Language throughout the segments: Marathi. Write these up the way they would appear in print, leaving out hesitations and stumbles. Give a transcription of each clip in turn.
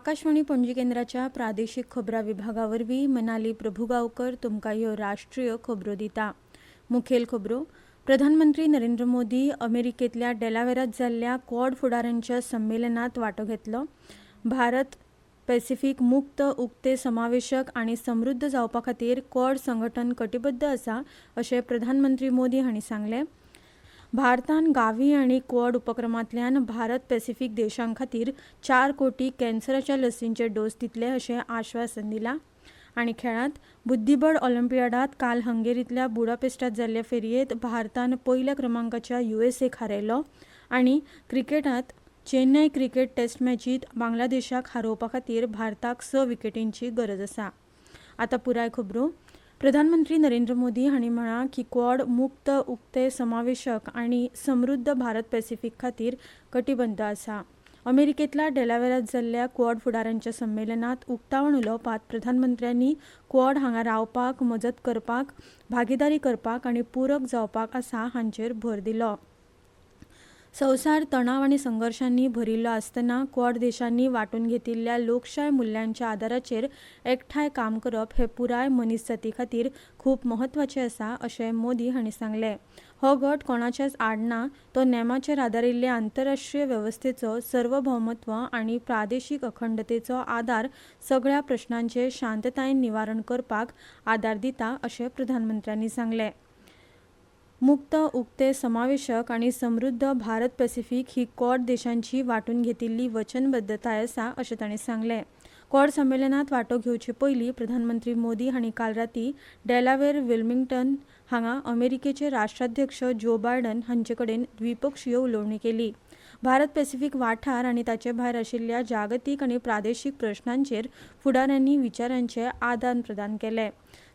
आकाशवाणी पणजी केंद्राच्या प्रादेशीक खबरां विभागावरवीं मनाली प्रभुगांवकर तुमकां ह्यो राष्ट्रीय खबरो दिता। मुखेल खबरो. प्रधानमंत्री नरेंद्र मोदी अमेरिकेंतल्या डेलावेरांत जाल्ल्या क्वाड फुडाऱ्यांच्या संमेलनांत वांटो घेतलो। भारत पॅसिफीक मुक्त, उक्ते, समावेशक आनी समृद्ध जावपा खातीर क्वाड संघटन कटिबद्ध आसा अशें प्रधानमंत्री मोदी हांणी सांगलें। भारतान गावी आनी क्वाड उपक्रमांतल्यान भारत पॅसिफीक देशां खातीर 4 कोटी कॅन्सराच्या लसींचे डोस दितले अशें आश्वासन दिलां। आनी खेळांत. बुद्धीबळ ऑलिंपियाडांत काल हंगेरींतल्या बुडापेस्टांत जाल्ले फेरयेंत भारतान पयल्या क्रमांकाच्या युएसएक हारयलो। आनी क्रिकेटांत चेन्नय क्रिकेट टेस्ट मॅचींत बांगलादेशाक हारोवपा खातीर भारताक 6 विकेटींची गरज आसा। आतां पुराय खबरो. प्रधानमंत्री नरेंद्र मोदी हांणी म्हळां की क्वाड मुक्त, उक्ते, समावेशक आनी समृद्ध भारत पॅसिफीक खातीर कटिबद्ध आसा। अमेरिकेंतल्या डेलावेरांत जाल्ल्या क्वाड फुडाऱ्यांच्या संमेलनांत उक्तावण उलोवपांत प्रधानमंत्र्यांनी क्वाड हांगा रावपाक, मजत करपाक, भागीदारी करपाक आनी पूरक जावपाक आसा हांचेर भर दिलो। संवसार तणाव आनी संघर्शांनी भरिल्लो आसतना क्वाड देशांनी वांटून घेतिल्ल्या लोकशाय मुल्यांच्या आदाराचेर एकठांय काम करप हें पुराय मनीसजाती खातीर खूब म्हत्वाचें आसा अशें मोदी हांणी सांगलें। हो गट कोणाचेच आड ना, तो नेमाचेर आदारिल्ले आंतरराष्ट्रीय वेवस्थेचो सार्वभौमत्व आनी प्रादेशीक अखंडतेचो आदार सगळ्या प्रश्नांचें शांततायेन निवारण करपाक आदार दिता अशें प्रधानमंत्र्यांनी सांगलें। मुक्त, उक्ते, समावेशक आनी समृद्ध भारत पॅसिफीक ही क्वाड देशांची वांटून घेतिल्ली वचनबद्धताय आसा अशें तांणी सांगलें। क्वाड संमेलनांत वांटो घेवचे पयलीं प्रधानमंत्री मोदी हांणी काल रातीं डेलावेर विल्मिंग्टन हांगा अमेरिकेचे राष्ट्राध्यक्ष जो बायडन हांचे कडेन द्विपक्षीय उलोवणी केली। भारत पॅसिफीक वाठार आनी ताचे भायर आशिल्ल्या जागतीक आनी प्रादेशीक प्रश्नांचेर फुडाऱ्यांनी विचारांचें आदान प्रदान केलें।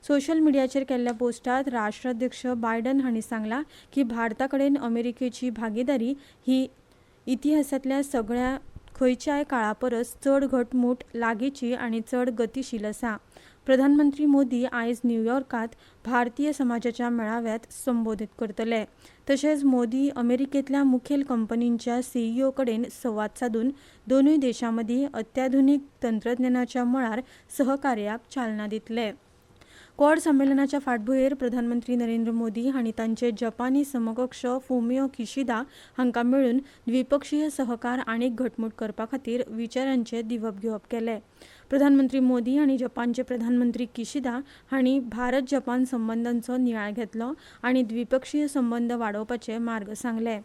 सोशल मिडियाचेर केल्ल्या पोस्टांत राष्ट्राध्यक्ष बायडन हांणी सांगलां की भारता कडेन अमेरिकेची भागीदारी ही इतिहासांतल्या सगळ्या खंयच्याय काळा परस चड घटमूट, लागींची आनी चड गतीशील आसा। प्रधानमंत्री मोदी आयज न्यूयॉर्कांत भारतीय समाजाच्या मेळाव्यात संबोधीत करतले। तशेंच मोदी अमेरिकेंतल्या मुखेल कंपनींच्या सीईओ कडेन संवाद साधून दोनूय देशां मदीं अत्याधुनीक तंत्रज्ञानाच्या मळार सहकार्याक चालना दितले। क्वाड संमेलनाच्या फाटभुंयेर प्रधानमंत्री नरेंद्र मोदी हांणी तांचे जपानी समकक्ष फुमियो किशिदा हांकां मेळून द्विपक्षीय सहकार आनीक घटमूट करपा खातीर विचारांचें दिवप घेवप केलें। प्रधानमंत्री मोदी आनी जपानचे प्रधानमंत्री किशिदा हांणी भारत जपान संबंदांचो नियाळ घेतलो आनी द्विपक्षीय संबंद वाडोवपाचे मार्ग सांगले।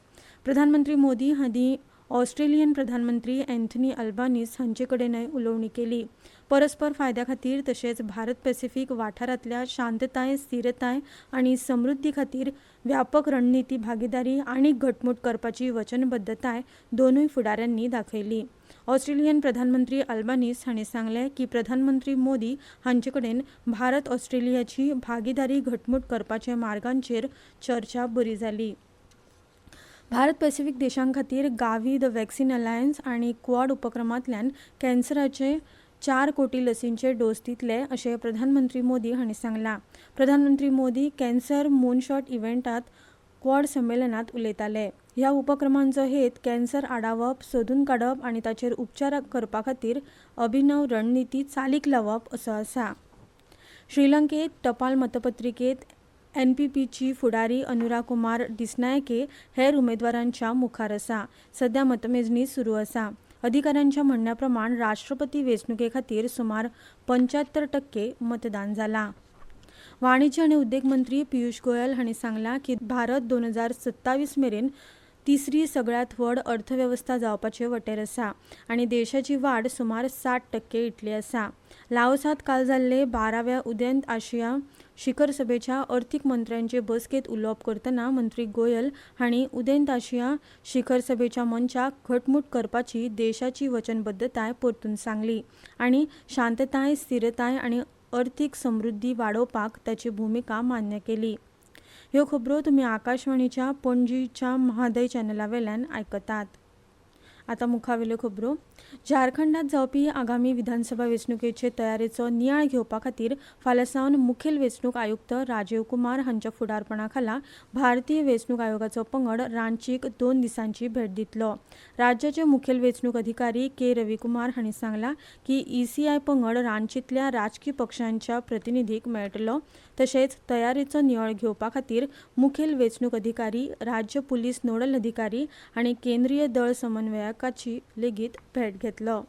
प्रधानमंत्री मोदी हांणी ऑस्ट्रेलियन प्रधानमंत्री अँथनी अल्बानीस हांचे कडेनय उलोवणी केली। परस्पर फायद्या खातीर तशेंच भारत पॅसिफीक वाठारांतल्या शांतताय, स्थिरताय आनी समृद्धी खातीर व्यापक रणनीती भागीदारी आनीक घटमूट करपाची वचनबद्धताय दोनूय फुडाऱ्यांनी दाखयली। ऑस्ट्रेलियन प्रधानमंत्री अल्बानीस हांणी सांगलें की प्रधानमंत्री मोदी हांचे कडेन भारत ऑस्ट्रेलियाची भागीदारी घटमूट करपाचे मार्गांचेर चर्चा बरी जाली। भारत पॅसिफीक देशां खातीर गावी द वॅक्सीन अलायन्स आनी क्वाड उपक्रमांतल्यान कॅन्सराचे 4 कोटी लसींचे डोस दितले अशें प्रधानमंत्री मोदी हांणी सांगलां। प्रधानमंत्री मोदी कॅन्सर मूनशॉट इव्हेंटांत क्वाड संमेलनांत उलयताले। ह्या उपक्रमांचो हेत कॅन्सर आडावप, सोदून काडप आनी ताचेर उपचार करपा खातीर अभिनव रणनीती चालीक लावप असो आसा। श्रीलंकेत टपाल मतपत्रिकेत एनपीपीची फुडारी अनुरा कुमार दिसनायके हेर उमेदवारांच्या मुखार आसा। सध्या मतमेजणी सुरू आसा। अधिकाऱ्यांच्या म्हणण्या प्रमाण राष्ट्रपती वेंचणुके खातीर सुमार 75% मतदान जालां। वाणिज्य आनी उद्देग मंत्री पियुष गोयल हांणी सांगलां की भारत 2027 मेरेन तिसरी सगळ्यांत व्हड अर्थवेवस्था जावपाचे वटेर आसा आनी देशाची वाड सुमार 60% इतली आसा। लाओसांत काल जाल्ले 12व्या उदेंत आशिया शिखर सभेच्या अर्थीक मंत्र्यांचे बसकेंत उलोवप करतना मंत्री गोयल हांणी उदेंत आशिया शिखर सभेच्या मंचाक घटमूट करपाची देशाची वचनबद्धताय परतून सांगली आनी शांतताय, स्थिरताय आनी अर्थीक समृद्धी वाडोवपाक ताची भुमिका मान्य केली। ह्यो खबरो तुमी आकाशवाणीच्या पणजीच्या म्हादय चॅनला वेल्यान आयकतात। आतां मुखावेल्यो खबरो. झारखंडात जावपी आगामी विधानसभा वेंचणुकेचे तयारेचो नियाळ घेवपा खातीर फाल्यां सावन मुखेल वेंचणूक आयुक्त राजीव कुमार हांच्या फुडारपणा खाला भारतीय वेंचणूक आयोगाचो पंगड रांचीक 2 दिसांची भेट दितलो. राज्याचे मुखेल वेंचणूक अधिकारी के रविकुमार हांणी सांगलां की ईसीआय पंगड रांचींतल्या राजकी पक्षांच्या प्रतिनिधींक मेळटलो. तशेंच तयारेचो नियाळ घेवपा खातीर मुखेल वेंचणूक अधिकारी, राज्य पुलीस नोडल अधिकारी आनी केंद्रीय दळ समन्वयकाची लेगीत भेट घेतलो.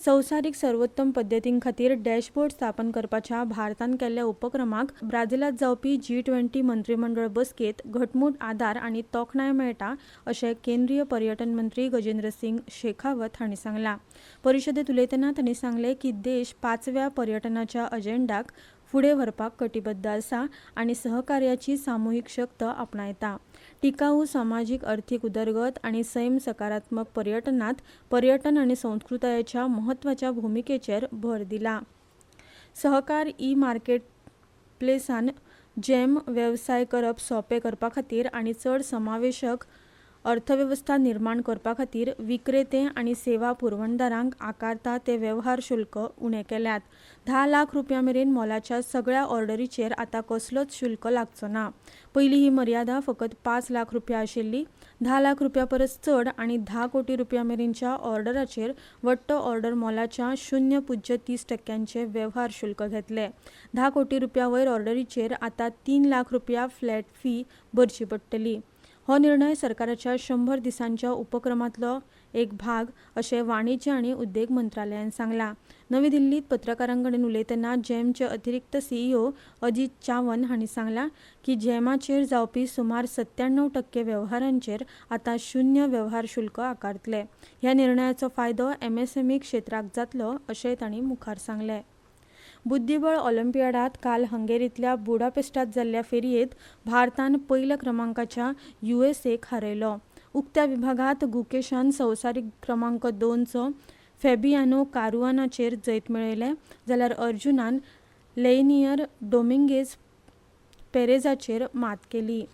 संवसारीक सर्वोत्तम पद्दतीं खातीर डॅशबोर्ड स्थापन करपाच्या भारतान केल्ल्या उपक्रमाक ब्राझीलांत जावपी G20 मंत्रीमंडळ बसकेंत घटमूट आदार आनी तोखणाय मेळटा अशें केंद्रीय पर्यटन मंत्री गजेंद्र सिंग शेखावत हांणी सांगलां. परिशदेंत उलयतना तांणी सांगलें की देश 5व्या पर्यटनाच्या अजेंड्याक फुडें व्हरपाक कटिबद्ध आसा आनी सहकार्याची सामुहीक शक्त आपणायता. टिकाऊ सामाजीक अर्थीक उदरगत आनी सैम सकारात्मक पर्यटनांत पर्यटन आनी संस्कृतायेच्या म्हत्वाच्या भुमिकेचेर भर दिला. सहकार ई-मार्केट प्लेसान जेम वेवसाय करप सोंपें करपा खातीर आनी चड समावेशक अर्थवेवस्था निर्माण करपा खातीर विक्रेते आनी सेवा पुरवणदारांक आकारता ते वेव्हार शुल्क उणें केल्यात. 10 लाख रुपयां मेरेन मोलाच्या सगळ्या ऑर्डरीचेर आतां कसलोच शुल्क लागचो ना. पयलीं ही मर्यादा फकत 5 लाख रुपया आशिल्ली. 10 लाख रुपयां परस चड आनी 10 कोटी रुपयां मेरेनच्या ऑर्डराचेर वट्ट ऑर्डर मोलाच्या 0.30% वेव्हार शुल्क घेतले. 10 कोटी रुपयां वयर ऑर्डरीचेर आतां 3 लाख रुपया फ्लॅट फी भरची पडटली. हो निर्णय सरकाराच्या 100 दिसांच्या उपक्रमांतलो एक भाग अशें वाणिज्य आनी उद्देग मंत्रालयान सांगलां. नवी दिल्लींत पत्रकारांकडेन उलयतना जेमचे अतिरिक्त सीईओ अजीत चावन हांणी सांगलां की जेमाचेर जावपी सुमार 97% वेव्हारांचेर आतां 0 वेव्हार शुल्क आकारतले. ह्या निर्णयाचो फायदो एमएसएमई क्षेत्राक जातलो अशेंय तांणी मुखार सांगलें. बुद्धीबळ ऑलिंपियाडांत काल हंगेरींतल्या बुडापेस्टांत जाल्ल्या फेरयेंत भारतान पयल्या क्रमांकाच्या यूएसएक हारयलो. उक्त्या विभागांत गुकेशान संवसारीक क्रमांक 2चो फॅबियानो कारुआनाचेर जैत मेळयलें जाल्यार अर्जुनान लेयनियर डोमिंगेज पेरेझाचेर मात केली.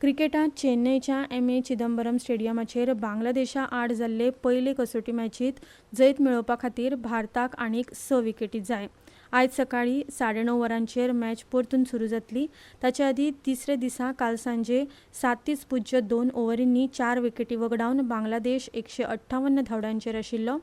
क्रिकेटांत चेन्नयच्या एम.ए. चिदंबरम स्टेडियमाचेर बांगलादेशा आड जाल्ले पयले कसोटी मॅचींत जैत मेळोवपा खातीर भारताक आनीक 6 विकेटी जाय. आयज सकाळीं 9:30 वरांचेर मॅच परतून सुरू जातली. ताचे आदीं तिसरे दिसा काल सांजे 37.2 ओव्हरींनी 4 विकेटी वगडावन बांगलादेश 158 धांवड्यांचेर आशिल्लो.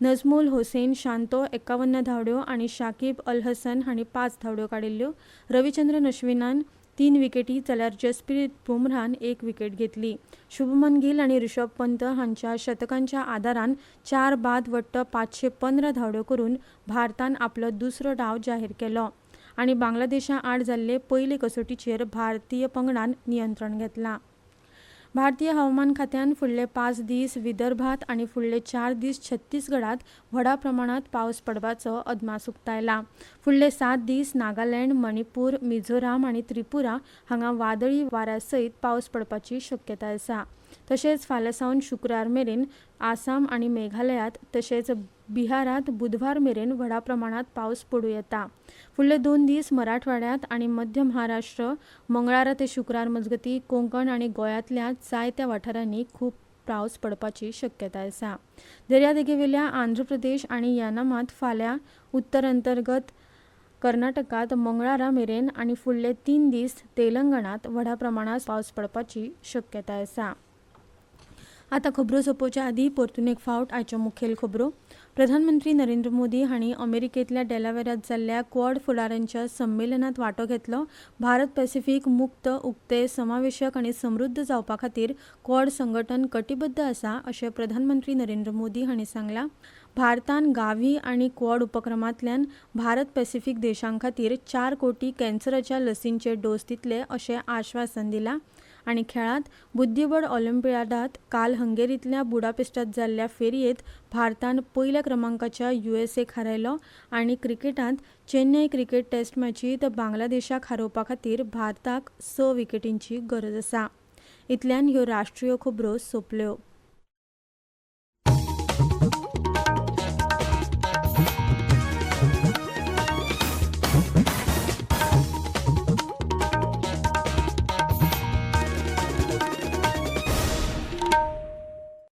नजमुल हुसैन शांतो 51 धांवड्यो आनी शाकिब अल हसन हांणी 5 धांवड्यो काडिल्ल्यो. रविचंद्रन अश्विनान 3 विकेटी जाल्यार जसप्रीत बुमराहन 1 विकेट घेतली. शुभमन गिल आनी ऋषभ पंत हांच्या शतकांच्या आदारान 4 बाद वट्ट 515 धांवड्यो करून भारतान आपलो दुसरो डाव जाहीर केलो आनी बांगलादेशा आड जाल्ले पयले कसोटीचेर भारतीय पंगडान नियंत्रण घेतलां. भारतीय हवामान खात्यान फुडले 5 दीस विदर्भात आनी फुडले 4 दीस छत्तीसगडात व्हडा प्रमाणात पावस पडपाचो अदमास उक्तायला. फुडले 7 दीस नागालँड, मणिपूर, मिझोराम आनी त्रिपुरा हांगा वादळी वाऱ्यासयत पावस पडपाची शक्यताय आसा. तशेंच फाल्यां सावन शुक्रार मेरेन आसाम आनी मेघालयात तशेंच बिहारात बुधवार मेरेन व्हडा प्रमाणात पावस पडूं येता. फुडले 2 दीस मराठवाड्यात आनी मध्य महाराष्ट्र, मंगळारा ते शुक्रार मजगती कोंकण आनी गोंयांतल्या जायत्या वाठारांनी खूब पावस पडपाची शक्यताय आसा. दर्यादेगेवेल्या आंध्र प्रदेश आनी यानामात फाल्यां उत्तर अंतर्गत कर्नाटकात मंगळारा मेरेन आनी फुडले 3 दीस तेलंगणात व्हडा प्रमाणात पावस पडपाची शक्यताय आसा. आतां खबरो सोंपोवच्या आदीं परतून एक फावट आयच्यो मुखेल खबरो. प्रधानमंत्री नरेंद्र मोदी हांणी अमेरिकेंतल्या डेलावेरांत जाल्ल्या क्वाड फुडाऱ्यांच्या संमेलनांत वांटो घेतलो. भारत पॅसिफीक मुक्त, उक्ते, समावेशक आनी समृद्ध जावपा खातीर क्वाड संघटन कटिबद्ध आसा अशें प्रधानमंत्री नरेंद्र मोदी हांणी सांगलां. भारतान गावी आनी क्वाड उपक्रमांतल्यान भारत पॅसिफीक देशां खातीर 4 कोटी कॅन्सराच्या लसींचे डोस दितले अशें आश्वासन दिलां. आनी खेळांत बुद्धीबळ ऑलिंपियाडांत काल हंगेरींतल्या बुडापेस्टांत जाल्ल्या फेरयेंत भारतान पयल्या क्रमांकाच्या यूएसएक हारयलो आनी क्रिकेटांत चेन्नय क्रिकेट टेस्ट मॅचींत बांगलादेशाक हारोवपा खातीर भारताक 6 विकेटींची गरज आसा. इतल्यान ह्यो राष्ट्रीय खबरो सोंपल्यो.